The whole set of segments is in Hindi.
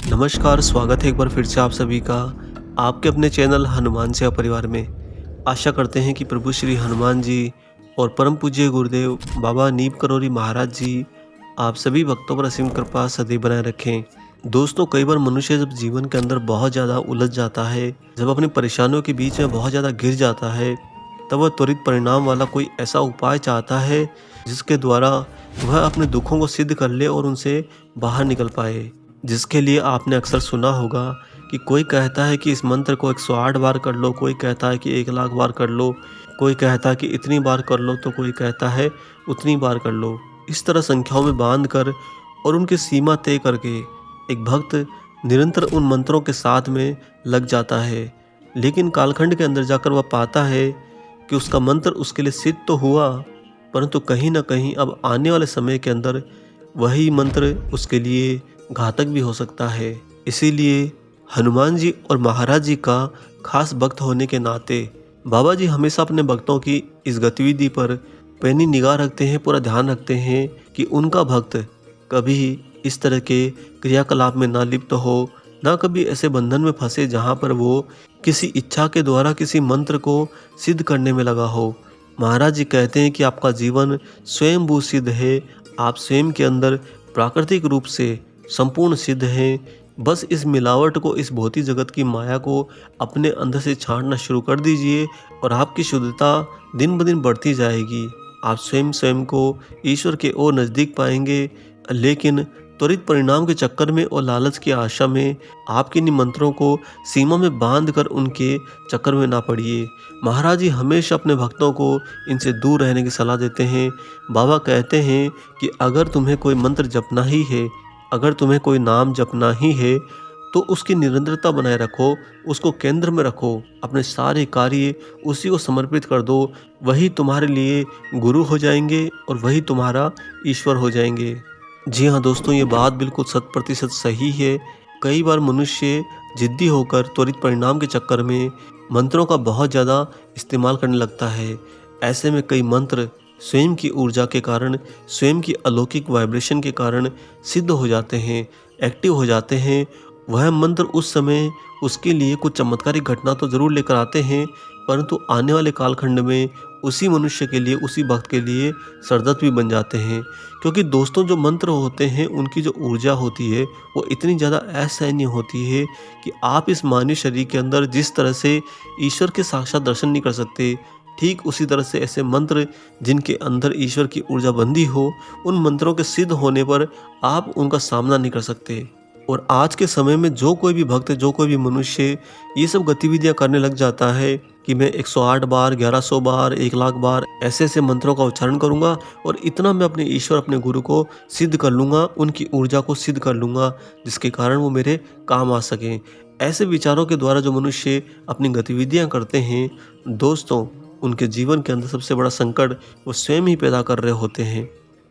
नमस्कार, स्वागत है एक बार फिर से आप सभी का आपके अपने चैनल हनुमान सेवा परिवार में। आशा करते हैं कि प्रभु श्री हनुमान जी और परम पूज्य गुरुदेव बाबा नीम करौरी महाराज जी आप सभी भक्तों पर असीम कृपा सदैव बनाए रखें। दोस्तों, कई बार मनुष्य जब जीवन के अंदर बहुत ज़्यादा उलझ जाता है, जब अपनी परेशानियों के बीच में बहुत ज़्यादा घिर जाता है, तब वह त्वरित परिणाम वाला कोई ऐसा उपाय चाहता है जिसके द्वारा वह अपने दुखों को सिद्ध कर ले और उनसे बाहर निकल पाए। जिसके लिए आपने अक्सर सुना होगा कि कोई कहता है कि इस मंत्र को 108 बार कर लो, कोई कहता है कि 1 लाख बार कर लो, कोई कहता है कि इतनी बार कर लो, तो कोई कहता है उतनी बार कर लो। इस तरह संख्याओं में बांध कर और उनकी सीमा तय करके एक भक्त निरंतर उन मंत्रों के साथ में लग जाता है, लेकिन कालखंड के अंदर जाकर वह पाता है कि उसका मंत्र उसके लिए सिद्ध तो हुआ, परंतु कहीं न कहीं अब आने वाले समय के अंदर वही मंत्र उसके लिए घातक भी हो सकता है। इसीलिए हनुमान जी और महाराज जी का खास भक्त होने के नाते बाबा जी हमेशा अपने भक्तों की इस गतिविधि पर पैनी निगाह रखते हैं, पूरा ध्यान रखते हैं कि उनका भक्त कभी इस तरह के क्रियाकलाप में ना लिप्त हो, ना कभी ऐसे बंधन में फंसे जहाँ पर वो किसी इच्छा के द्वारा किसी मंत्र को सिद्ध करने में लगा हो। महाराज जी कहते हैं कि आपका जीवन स्वयंभू सिद्ध है, आप स्वयं के अंदर प्राकृतिक रूप से संपूर्ण सिद्ध हैं। बस इस मिलावट को, इस भौतिक जगत की माया को अपने अंदर से छांटना शुरू कर दीजिए और आपकी शुद्धता दिन ब दिन बढ़ती जाएगी। आप स्वयं स्वयं को ईश्वर के और नज़दीक पाएंगे, लेकिन त्वरित परिणाम के चक्कर में और लालच की आशा में आप किन्हीं मंत्रों को सीमा में बांध कर उनके चक्कर में ना पड़िए। महाराज जी हमेशा अपने भक्तों को इनसे दूर रहने की सलाह देते हैं। बाबा कहते हैं कि अगर तुम्हें कोई मंत्र जपना ही है, अगर तुम्हें कोई नाम जपना ही है, तो उसकी निरंतरता बनाए रखो, उसको केंद्र में रखो, अपने सारे कार्य उसी को समर्पित कर दो। वही तुम्हारे लिए गुरु हो जाएंगे और वही तुम्हारा ईश्वर हो जाएंगे। जी हाँ दोस्तों, ये बात बिल्कुल 100% सही है। कई बार मनुष्य जिद्दी होकर त्वरित परिणाम के चक्कर में मंत्रों का बहुत ज़्यादा इस्तेमाल करने लगता है। ऐसे में कई मंत्र स्वयं की ऊर्जा के कारण, स्वयं की अलौकिक वाइब्रेशन के कारण सिद्ध हो जाते हैं, एक्टिव हो जाते हैं। वह मंत्र उस समय उसके लिए कुछ चमत्कारिक घटना तो ज़रूर लेकर आते हैं, परंतु आने वाले कालखंड में उसी मनुष्य के लिए, उसी भक्त के लिए सरदर्द भी बन जाते हैं। क्योंकि दोस्तों, जो मंत्र होते हैं उनकी जो ऊर्जा होती है वो इतनी ज़्यादा असहनीय होती है कि आप इस मानव शरीर के अंदर जिस तरह से ईश्वर के साक्षात दर्शन नहीं कर सकते, ठीक उसी तरह से ऐसे मंत्र जिनके अंदर ईश्वर की ऊर्जा बंधी हो, उन मंत्रों के सिद्ध होने पर आप उनका सामना नहीं कर सकते। और आज के समय में जो कोई भी भक्त, जो कोई भी मनुष्य ये सब गतिविधियां करने लग जाता है कि मैं 108 बार, 1100 बार, 1 लाख बार ऐसे ऐसे मंत्रों का उच्चारण करूंगा और इतना मैं अपने ईश्वर, अपने गुरु को सिद्ध कर लूंगा, उनकी ऊर्जा को सिद्ध कर लूंगा, जिसके कारण वो मेरे काम आ सकें। ऐसे विचारों के द्वारा जो मनुष्य अपनी गतिविधियां करते हैं, दोस्तों, उनके जीवन के अंदर सबसे बड़ा संकट वो स्वयं ही पैदा कर रहे होते हैं।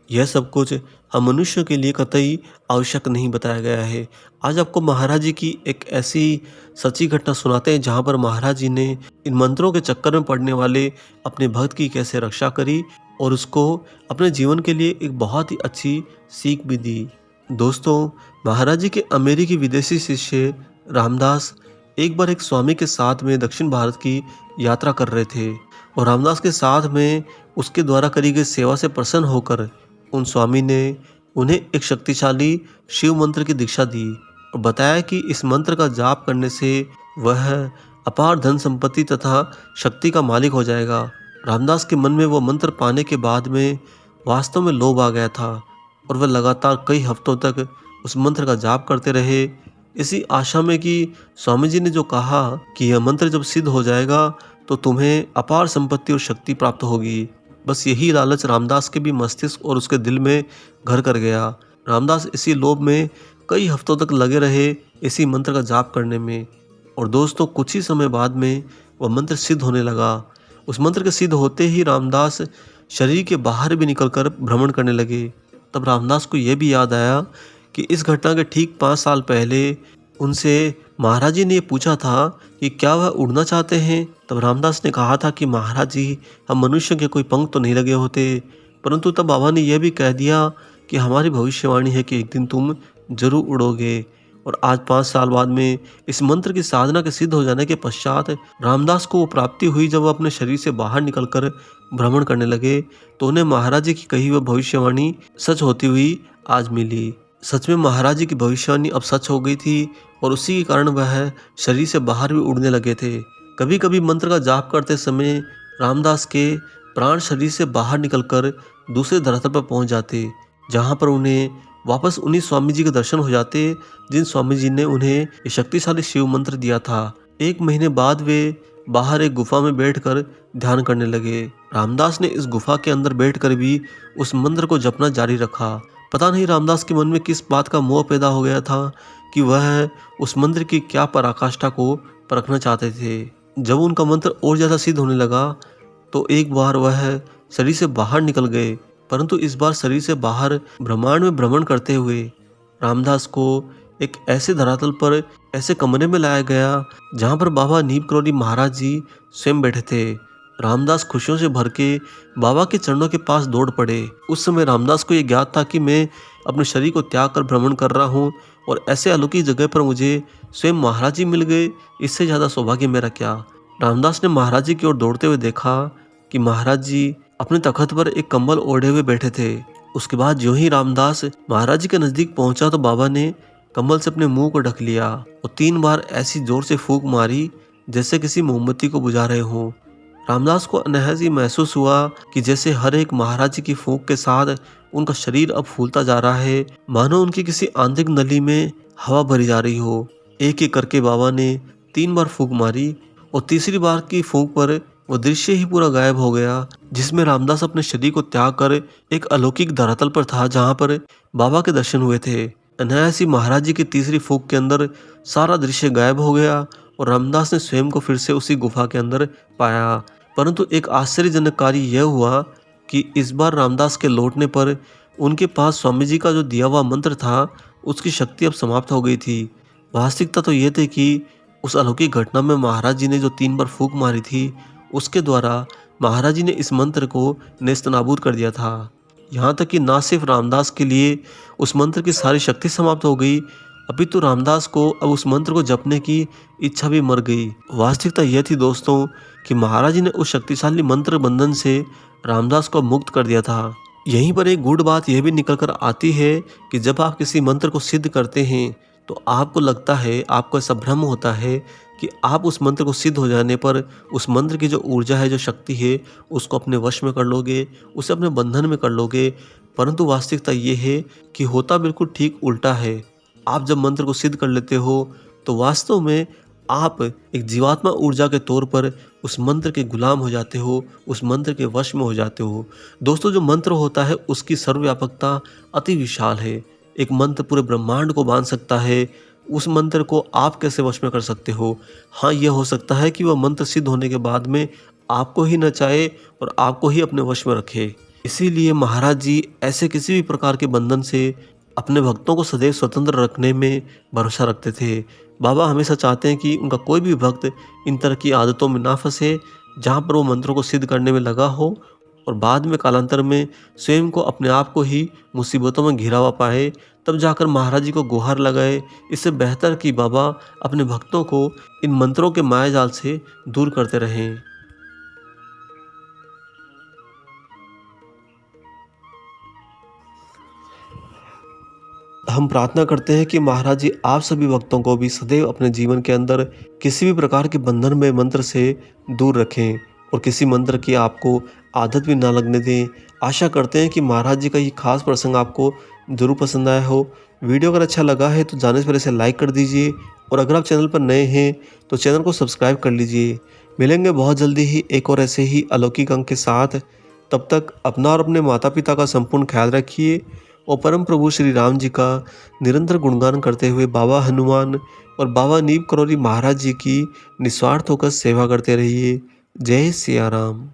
यह सब कुछ हम मनुष्यों के लिए कतई आवश्यक नहीं बताया गया है। आज आपको महाराज जी की एक ऐसी सच्ची घटना सुनाते हैं जहाँ पर महाराज जी ने इन मंत्रों के चक्कर में पड़ने वाले अपने भक्त की कैसे रक्षा करी और उसको अपने जीवन के लिए एक बहुत ही अच्छी सीख भी दी। दोस्तों, महाराज जी के अमेरिकी विदेशी शिष्य रामदास एक बार एक स्वामी के साथ में दक्षिण भारत की यात्रा कर रहे थे और रामदास के साथ में उसके द्वारा करी गई सेवा से प्रसन्न होकर उन स्वामी ने उन्हें एक शक्तिशाली शिव मंत्र की दीक्षा दी और बताया कि इस मंत्र का जाप करने से वह अपार धन संपत्ति तथा शक्ति का मालिक हो जाएगा। रामदास के मन में वो मंत्र पाने के बाद में वास्तव में लोभ आ गया था और वह लगातार कई हफ्तों तक उस मंत्र का जाप करते रहे, इसी आशा में कि स्वामी जी ने जो कहा कि यह मंत्र जब सिद्ध हो जाएगा तो तुम्हें अपार संपत्ति और शक्ति प्राप्त होगी। बस यही लालच रामदास के भी मस्तिष्क और उसके दिल में घर कर गया। रामदास इसी लोभ में कई हफ्तों तक लगे रहे इसी मंत्र का जाप करने में और दोस्तों, कुछ ही समय बाद में वह मंत्र सिद्ध होने लगा। उस मंत्र के सिद्ध होते ही रामदास शरीर के बाहर भी निकलकर भ्रमण करने लगे। तब रामदास को यह भी याद आया कि इस घटना के ठीक 5 साल पहले उनसे महाराज जी ने पूछा था कि क्या वह उड़ना चाहते हैं। तब रामदास ने कहा था कि महाराज जी, हम मनुष्य के कोई पंख तो नहीं लगे होते, परंतु तब बाबा ने यह भी कह दिया कि हमारी भविष्यवाणी है कि एक दिन तुम जरूर उड़ोगे। और आज 5 साल बाद में इस मंत्र की साधना के सिद्ध हो जाने के पश्चात रामदास को वो प्राप्ति हुई। जब वो अपने शरीर से बाहर निकलकर भ्रमण करने लगे तो उन्हें महाराज जी की कही हुई भविष्यवाणी सच होती हुई आज मिली। सच में महाराज जी की भविष्यवाणी अब सच हो गई थी और उसी के कारण वह शरीर से बाहर भी उड़ने लगे थे। कभी कभी मंत्र का जाप करते समय रामदास के प्राण शरीर से बाहर निकलकर दूसरे धरातल पर पहुंच जाते, जहां पर उन्हें वापस उन्हीं स्वामी जी के दर्शन हो जाते जिन स्वामी जी ने उन्हें ये शक्तिशाली शिव मंत्र दिया था। 1 महीने बाद वे बाहर एक गुफा में बैठकर ध्यान करने लगे। रामदास ने इस गुफा के अंदर बैठकर भी उस मंत्र को जपना जारी रखा। पता नहीं रामदास के मन में किस बात का मोह पैदा हो गया था कि वह उस मंत्र की क्या पराकाष्ठा को परखना चाहते थे। जब उनका मंत्र और ज्यादा सिद्ध होने लगा तो एक बार वह शरीर से बाहर निकल गए, परंतु इस बार शरीर से बाहर ब्रह्मांड में भ्रमण करते हुए रामदास को एक ऐसे धरातल पर, ऐसे कमरे में लाया गया जहां पर बाबा नीम करोली महाराज जी स्वयं बैठे थे। रामदास खुशियों से भर के बाबा के चरणों के पास दौड़ पड़े। उस समय रामदास को यह ज्ञात था कि मैं अपने शरीर को त्याग कर भ्रमण कर रहा हूँ और ऐसे अलौकिक जगह पर मुझे स्वयं महाराज जी मिल गए, इससे ज़्यादा सौभाग्य मेरा क्या। रामदास ने महाराज जी की ओर दौड़ते हुए देखा कि महाराज जी अपने तख्त पर एक कंबल ओढ़े हुए बैठे थे। उसके बाद जो ही रामदास महाराज जी के नजदीक पहुंचा तो बाबा ने कंबल से अपने मुंह को ढक लिया और 3 बार ऐसी जोर से फूंक मारी जैसे किसी मोमबत्ती को बुझा रहे हों। रामदास को अनहद ही महसूस हुआ कि जैसे हर एक महाराज जी की फूंक के साथ उनका शरीर अब फूलता जा रहा है, मानो उनकी किसी आंतरिक नली में हवा भरी जा रही हो। एक एक करके बाबा ने 3 बार फूंक मारी और तीसरी बार की फूंक पर वो दृश्य ही पूरा गायब हो गया जिसमें रामदास अपने शरीर को त्याग कर एक अलौकिक धरातल पर था जहां पर बाबा के दर्शन हुए थे। अनायास ही महाराज जी की तीसरी फूंक के अंदर सारा दृश्य गायब हो गया और रामदास ने स्वयं को फिर से उसी गुफा के अंदर पाया। परंतु एक आश्चर्यजनक कार्य यह हुआ कि इस बार रामदास के लौटने पर उनके पास स्वामी जी का जो दिया हुआ मंत्र था उसकी शक्ति अब समाप्त हो गई थी। वास्तविकता तो यह थी कि उस अलौकिक घटना में महाराज जी ने जो 3 बार फूंक मारी थी उसके द्वारा महाराज जी ने इस मंत्र को नेस्तनाबूद कर दिया था। यहाँ तक कि ना सिर्फ रामदास के लिए उस मंत्र की सारी शक्ति समाप्त हो गई, अभी तो रामदास को अब उस मंत्र को जपने की इच्छा भी मर गई। वास्तविकता यह थी दोस्तों कि महाराज जी ने उस शक्तिशाली मंत्र बंधन से रामदास को मुक्त कर दिया था। यहीं पर एक गूढ़ बात यह भी निकल कर आती है कि जब आप किसी मंत्र को सिद्ध करते हैं तो आपको लगता है, आपको ऐसा भ्रम होता है कि आप उस मंत्र को सिद्ध हो जाने पर उस मंत्र की जो ऊर्जा है, जो शक्ति है, उसको अपने वश में कर लोगे, उसे अपने बंधन में कर लोगे। परंतु वास्तविकता ये है कि होता बिल्कुल ठीक उल्टा है। आप जब मंत्र को सिद्ध कर लेते हो तो वास्तव में आप एक जीवात्मा ऊर्जा के तौर पर उस मंत्र के गुलाम हो जाते हो, उस मंत्र के वश में हो जाते हो। दोस्तों, जो मंत्र होता है उसकी सर्वव्यापकता अति विशाल है। एक मंत्र पूरे ब्रह्मांड को बांध सकता है। उस मंत्र को आप कैसे वश में कर सकते हो? हाँ, यह हो सकता है कि वह मंत्र सिद्ध होने के बाद में आपको ही नचाए और आपको ही अपने वश में रखे। इसीलिए महाराज जी ऐसे किसी भी प्रकार के बंधन से अपने भक्तों को सदैव स्वतंत्र रखने में भरोसा रखते थे। बाबा हमेशा चाहते हैं कि उनका कोई भी भक्त इन तरह की आदतों में ना फंसे, जहाँ पर वो मंत्रों को सिद्ध करने में लगा हो और बाद में कालांतर में स्वयं को, अपने आप को ही मुसीबतों में घिरा हुआ पाए, तब जाकर महाराज जी को गुहार लगाए। इससे बेहतर कि बाबा अपने भक्तों को इन मंत्रों के मायाजाल से दूर करते रहें। हम प्रार्थना करते हैं कि महाराज जी आप सभी भक्तों को भी सदैव अपने जीवन के अंदर किसी भी प्रकार के बंधन में मंत्र से दूर रखें और किसी मंत्र की आपको आदत भी ना लगने दें। आशा करते हैं कि महाराज जी का ये खास प्रसंग आपको जरूर पसंद आया हो। वीडियो अगर अच्छा लगा है तो जाने से पहले इसे लाइक कर दीजिए और अगर आप चैनल पर नए हैं तो चैनल को सब्सक्राइब कर लीजिए। मिलेंगे बहुत जल्दी ही एक और ऐसे ही अलौकिक अंक के साथ। तब तक अपना और अपने माता पिता का संपूर्ण ख्याल रखिए और परम प्रभु श्री राम जी का निरंतर गुणगान करते हुए बाबा हनुमान और बाबा नीम करोली महाराज जी की निस्वार्थ होकर सेवा करते रहिए। जय सिया राम।